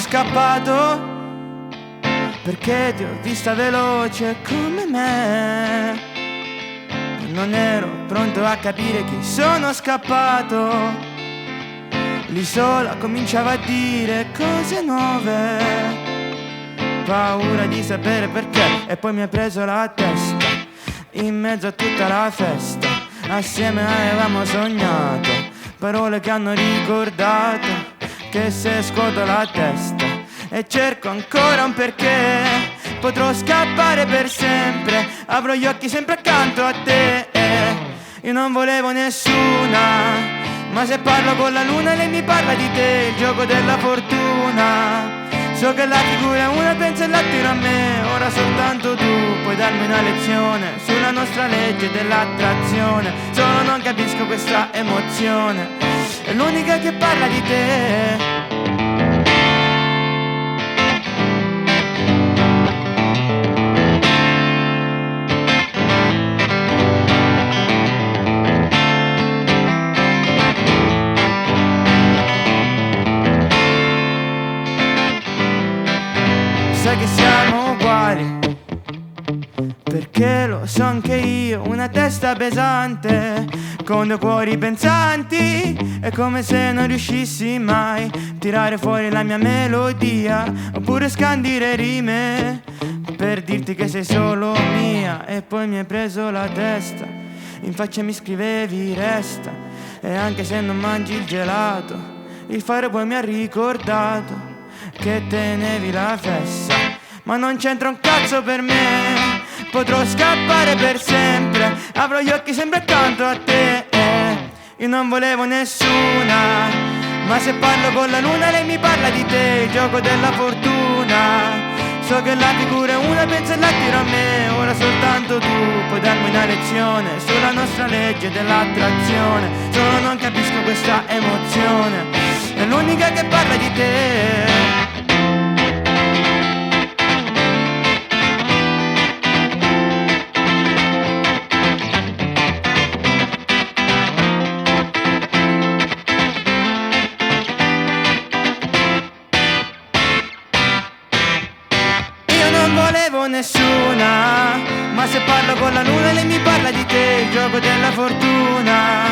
scappato perché ti ho vista veloce come me. Non ero pronto a capire che sono scappato. Lì sola cominciava a dire cose nuove, paura di sapere perché. E poi mi ha preso la testa in mezzo a tutta la festa. Assieme avevamo sognato parole che hanno ricordato che se scuoto la testa e cerco ancora un perché, potrò scappare per sempre, avrò gli occhi sempre accanto a te. Io non volevo nessuna, ma se parlo con la luna lei mi parla di te, il gioco della fortuna. So che la figura è una, pensa e l'attiro a me. Ora soltanto tu puoi darmi una lezione sulla nostra legge dell'attrazione. Solo non capisco questa emozione, è l'unica che parla di te. Sai che siamo uguali, perché lo so anche io, una testa pesante con due cuori pensanti. È come se non riuscissi mai a tirare fuori la mia melodia, oppure scandire rime per dirti che sei solo mia. E poi mi hai preso la testa, in faccia mi scrivevi resta. E anche se non mangi il gelato, il fare poi mi ha ricordato che tenevi la fessa. Ma non c'entra un cazzo per me, potrò scappare per sempre, avrò gli occhi sempre accanto a te. Io non volevo nessuna, ma se parlo con la luna lei mi parla di te, il gioco della fortuna. So che la figura è una, pensa e l'attiro a me. Ora soltanto tu puoi darmi una lezione sulla nostra legge dell'attrazione. Solo non capisco questa emozione, è l'unica che parla di te. Nessuna, ma se parlo con la luna lei mi parla di te, il gioco della fortuna.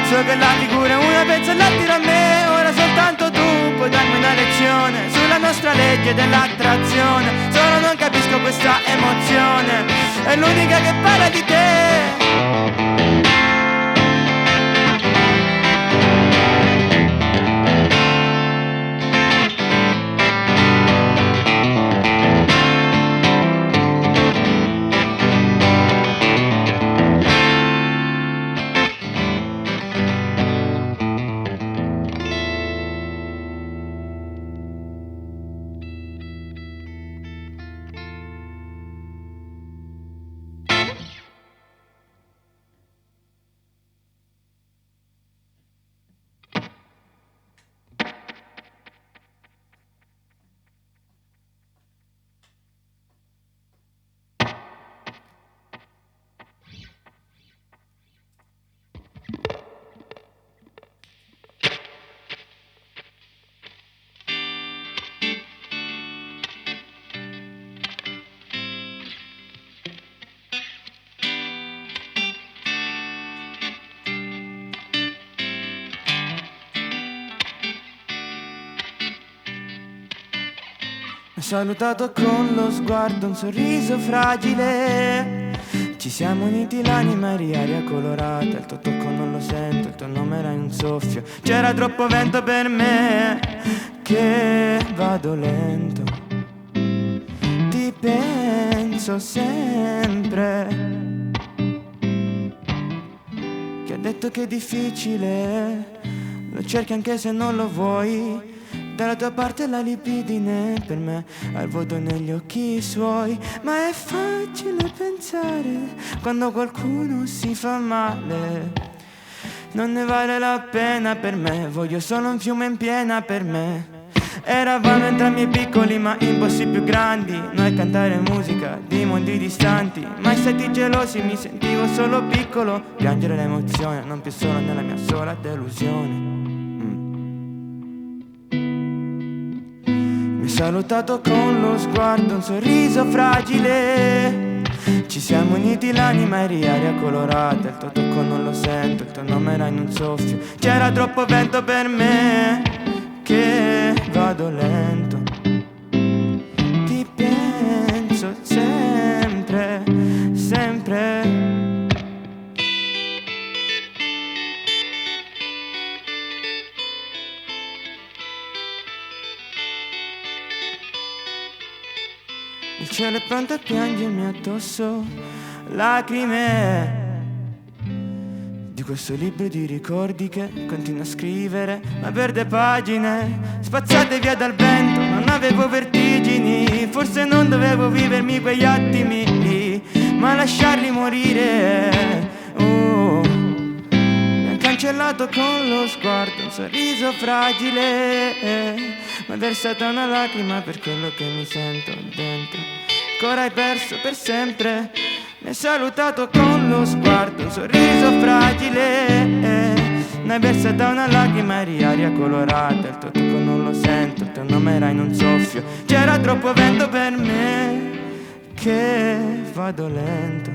So che la figura è una, pensa e l'attiro a me. Ora soltanto tu puoi darmi una lezione sulla nostra legge dell'attrazione. Solo non capisco questa emozione, è l'unica che parla di te. Ho salutato con lo sguardo, un sorriso fragile. Ci siamo uniti l'anima di aria colorata. Il tuo tocco non lo sento, il tuo nome era in un soffio. C'era troppo vento per me, che vado lento. Ti penso sempre. Chi ha detto che è difficile? Lo cerchi anche se non lo vuoi. Dalla tua parte la libidine, per me ha il vuoto negli occhi suoi. Ma è facile pensare quando qualcuno si fa male. Non ne vale la pena per me, voglio solo un fiume in piena per me. Eravamo entrambi piccoli ma in posti più grandi. Noi cantare musica di mondi distanti. Mai stati gelosi, mi sentivo solo piccolo. Piangere l'emozione, non più solo nella mia sola delusione. salutato con lo sguardo, un sorriso fragile. Ci siamo uniti, l'anima eri aria colorata. Il tuo tocco non lo sento, il tuo nome era in un soffio. C'era troppo vento per me, che vado lento. Ti penso sempre, sempre. Il cielo è pronto a piangermi addosso, lacrime di questo libro di ricordi che continuo a scrivere, ma perde pagine spazzate via dal vento. Non avevo vertigini, forse non dovevo vivermi quegli attimi, ma lasciarli morire. Mi ha cancellato con lo sguardo, un sorriso fragile, ma è versata una lacrima per quello che mi sento dentro. Ancora hai perso per sempre. Mi hai salutato con lo sguardo, un sorriso fragile, mi hai versata una lacrima, eri aria colorata. Il tuo tocco non lo sento, il tuo nome era in un soffio. C'era troppo vento per me, che vado lento.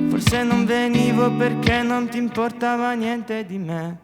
Forse non venivo perché non ti importava niente di me.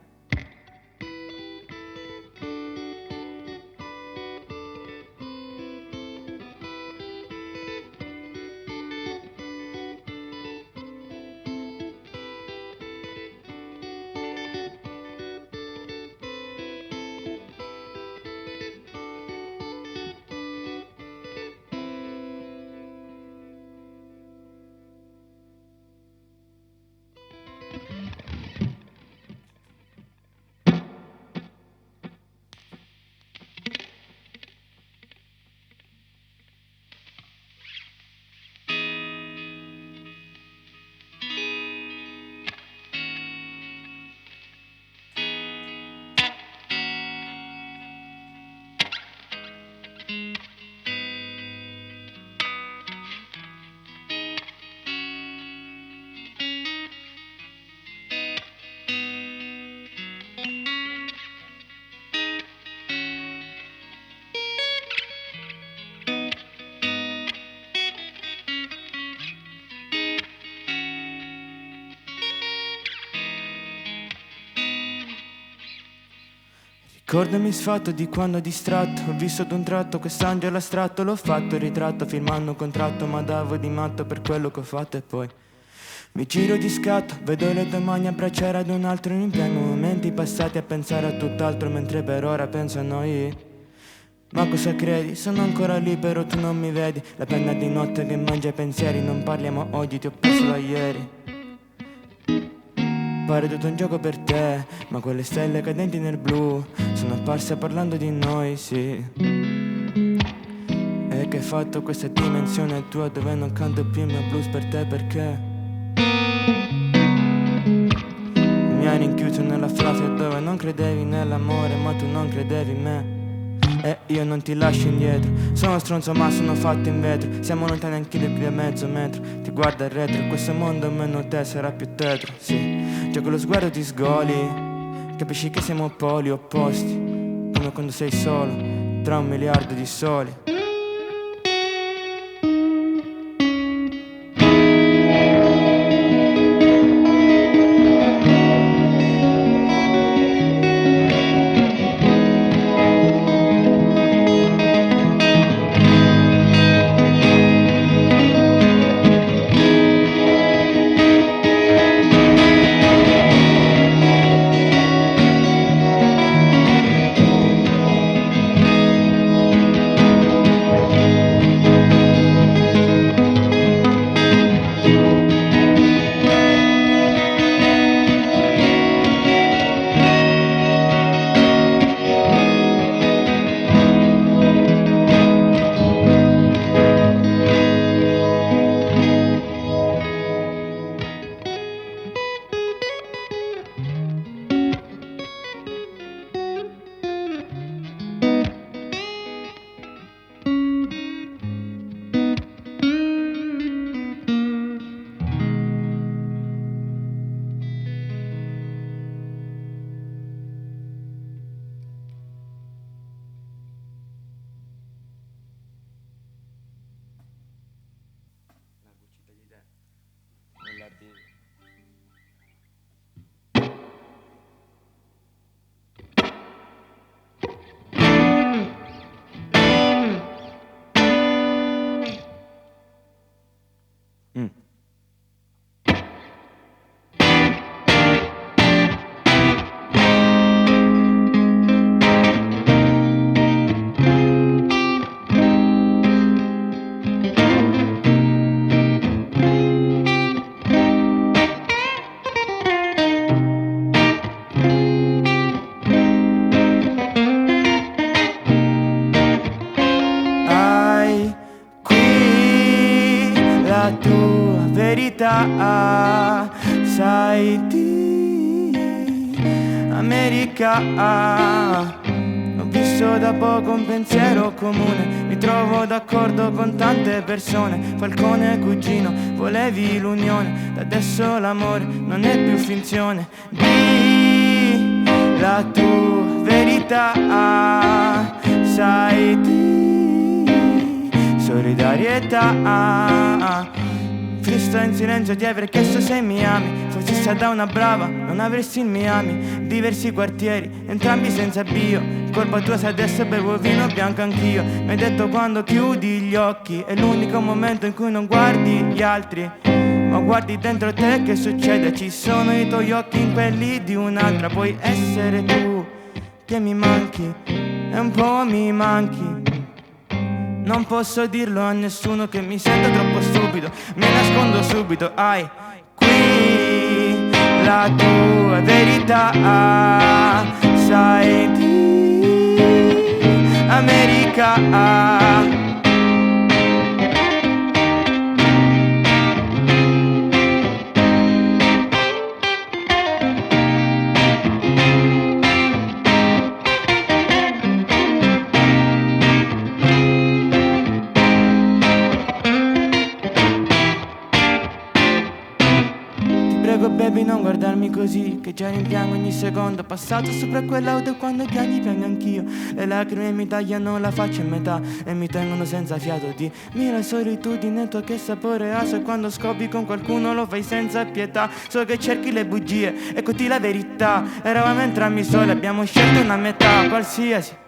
Ricordami sfatto di quando distratto ho visto d'un tratto quest'angelo astratto. L'ho fatto il ritratto firmando un contratto, ma davo di matto per quello che ho fatto. E poi mi giro di scatto, vedo le tue mani abbracciare ad un altro. Mi impiango momenti passati a pensare a tutt'altro, mentre per ora penso a noi. Ma cosa credi? Sono ancora libero, tu non mi vedi. La penna di notte che mangia i pensieri. Non parliamo oggi, ti ho perso da ieri. Pare tutto un gioco per te, ma quelle stelle cadenti nel blu sono apparse parlando di noi, sì. E che hai fatto questa dimensione tua dove non canto più il mio blues per te, perché mi hai rinchiuso nella frase dove non credevi nell'amore, ma tu non credevi in me. E io non ti lascio indietro, sono stronzo ma sono fatto in vetro. Siamo lontani anche di qui a mezzo metro. Ti guarda il retro, questo mondo meno te sarà più tetro, sì. Già con lo sguardo ti sgoli, capisci che siamo poli opposti, come quando sei solo, tra 1 miliardo di soli. La tua verità, sai di America. Ho visto da poco un pensiero comune, mi trovo d'accordo con tante persone. Falcone cugino, volevi l'unione, da adesso l'amore non è più finzione. Di la tua verità, sai di solidarietà. Fristo in silenzio di aver chiesto se mi ami. Fossi stata una brava, non avresti il Miami. Diversi quartieri, entrambi senza bio. Colpa tua se adesso bevo vino bianco anch'io. Mi hai detto quando chiudi gli occhi è l'unico momento in cui non guardi gli altri, ma guardi dentro te che succede. Ci sono i tuoi occhi in quelli di un'altra. Puoi essere tu che mi manchi e un po' mi manchi. Non posso dirlo a nessuno che mi sento troppo stupido. Mi nascondo subito, hai qui la tua verità, sai di America. Prego baby non guardarmi così, che già rimpiango ogni secondo passato sopra quell'auto. E quando piangi piango anch'io. Le lacrime mi tagliano la faccia in metà e mi tengono senza fiato. Dimmi la solitudine tua che sapore ha, se quando scopi con qualcuno lo fai senza pietà. So che cerchi le bugie, eccoti la verità. Eravamo entrambi soli, abbiamo scelto una metà qualsiasi.